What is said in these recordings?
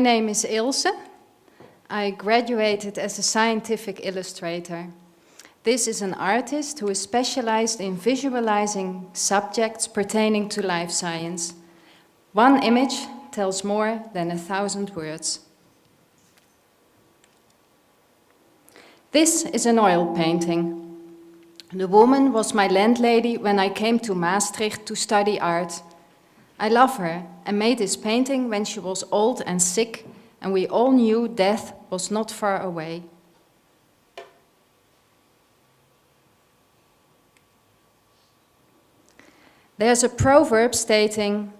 name is Ilse. I graduated as a scientific illustrator. This is an artist who is specialized in visualizing subjects pertaining to life science. One image tells more than 1,000 words. This is an oil painting. The woman was my landlady when I came to Maastricht to study art. I love her and made this painting when she was old and sick, and we all knew death was not far away. There's a proverb stating,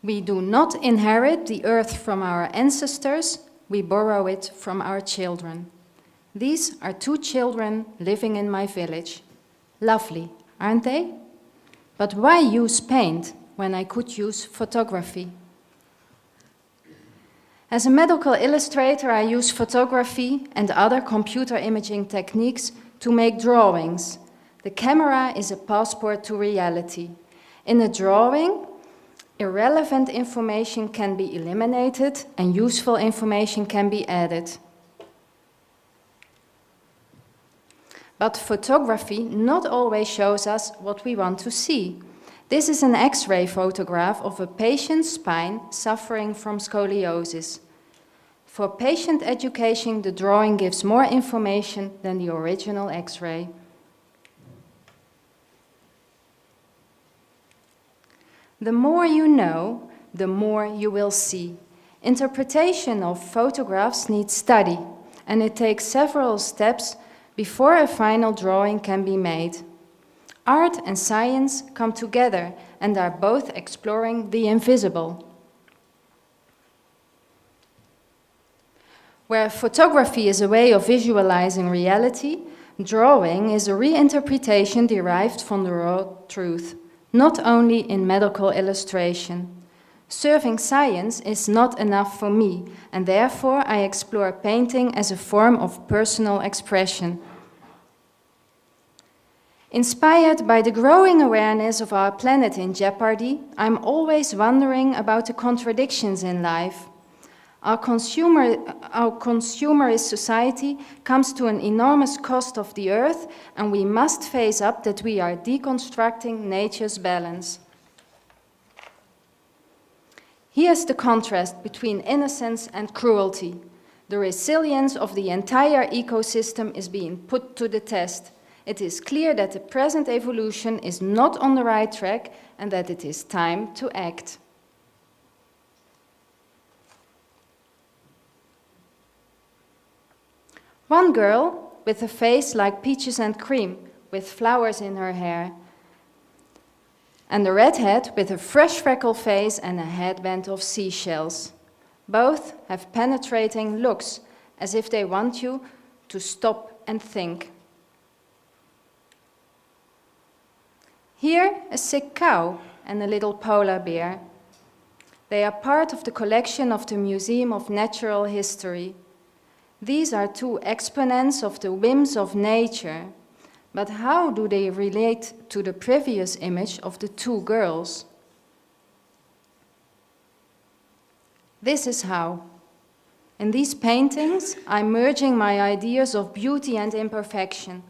"We do not inherit the earth from our ancestors, we borrow it from our children." These are 2 children living in my village. Lovely, aren't they? But why use paint when I could use photography? As a medical illustrator, I use photography and other computer imaging techniques to make drawings. The camera is a passport to reality. In a drawing, irrelevant information can be eliminated and useful information can be added. But photography not always shows us what we want to see. This is an X-ray photograph of a patient's spine suffering from scoliosis. For patient education, the drawing gives more information than the original X-ray. The more you know, the more you will see. Interpretation of photographs needs study, and it takes several steps before a final drawing can be made. Art and science come together and are both exploring the invisible. Where photography is a way of visualizing reality, drawing is a reinterpretation derived from the raw truth, not only in medical illustration. Serving science is not enough for me, and therefore I explore painting as a form of personal expression. Inspired by the growing awareness of our planet in jeopardy, I'm always wondering about the contradictions in life. Our consumerist society comes to an enormous cost of the earth, and we must face up that we are deconstructing nature's balance. Here's the contrast between innocence and cruelty. The resilience of the entire ecosystem is being put to the test. It is clear that the present evolution is not on the right track and that it is time to act. One girl with a face like peaches and cream, with flowers in her hair, and a redhead with a fresh freckle face and a headband of seashells. Both have penetrating looks, as if they want you to stop and think. Here, a sick cow and a little polar bear. They are part of the collection of the Museum of Natural History. These are 2 exponents of the whims of nature, but how do they relate to the previous image of the 2 girls? This is how. In these paintings, I'm merging my ideas of beauty and imperfection.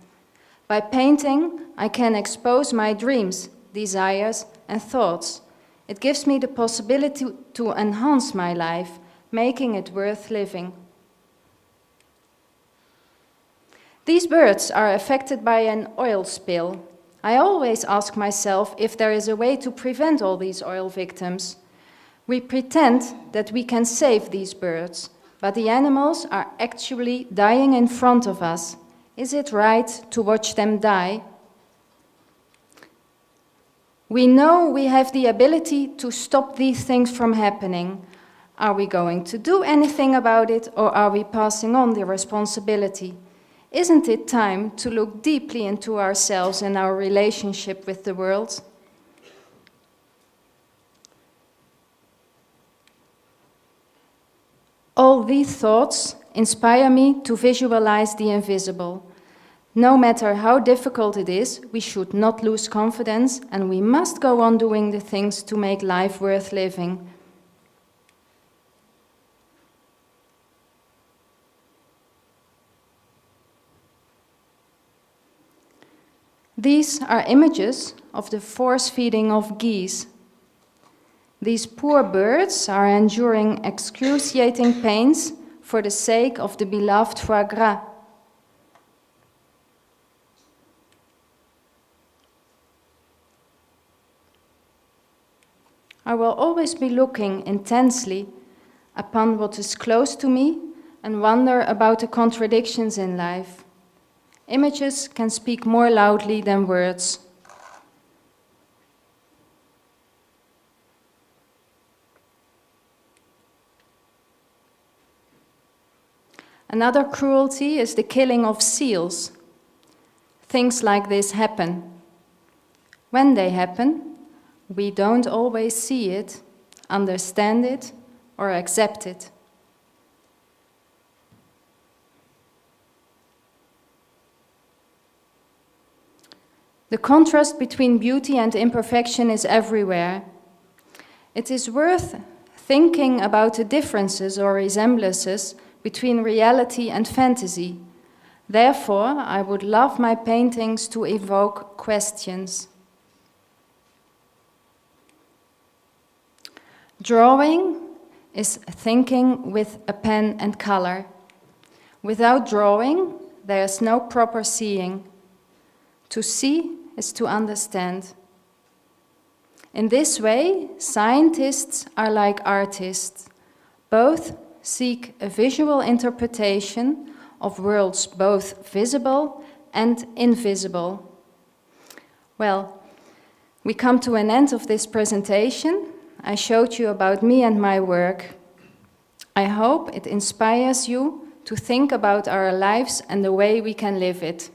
By painting, I can expose my dreams, desires, and thoughts. It gives me the possibility to enhance my life, making it worth living. These birds are affected by an oil spill. I always ask myself if there is a way to prevent all these oil victims. We pretend that we can save these birds, but the animals are actually dying in front of us. Is it right to watch them die? We know we have the ability to stop these things from happening. Are we going to do anything about it, or are we passing on the responsibility? Isn't it time to look deeply into ourselves and our relationship with the world? All these thoughts inspire me to visualize the invisible. No matter how difficult it is, we should not lose confidence, and we must go on doing the things to make life worth living. These are images of the force feeding of geese. These poor birds are enduring excruciating pains for the sake of the beloved foie gras. I will always be looking intensely upon what is close to me and wonder about the contradictions in life. Images can speak more loudly than words. Another cruelty is the killing of seals. Things like this happen. When they happen, we don't always see it, understand it, or accept it. The contrast between beauty and imperfection is everywhere. It is worth thinking about the differences or resemblances between reality and fantasy. Therefore, I would love my paintings to evoke questions. Drawing is thinking with a pen and color. Without drawing, there is no proper seeing. To see is to understand. In this way, scientists are like artists. Both seek a visual interpretation of worlds both visible and invisible. Well, we come to an end of this presentation. I showed you about me and my work. I hope it inspires you to think about our lives and the way we can live it.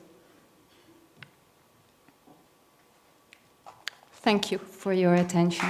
Thank you for your attention.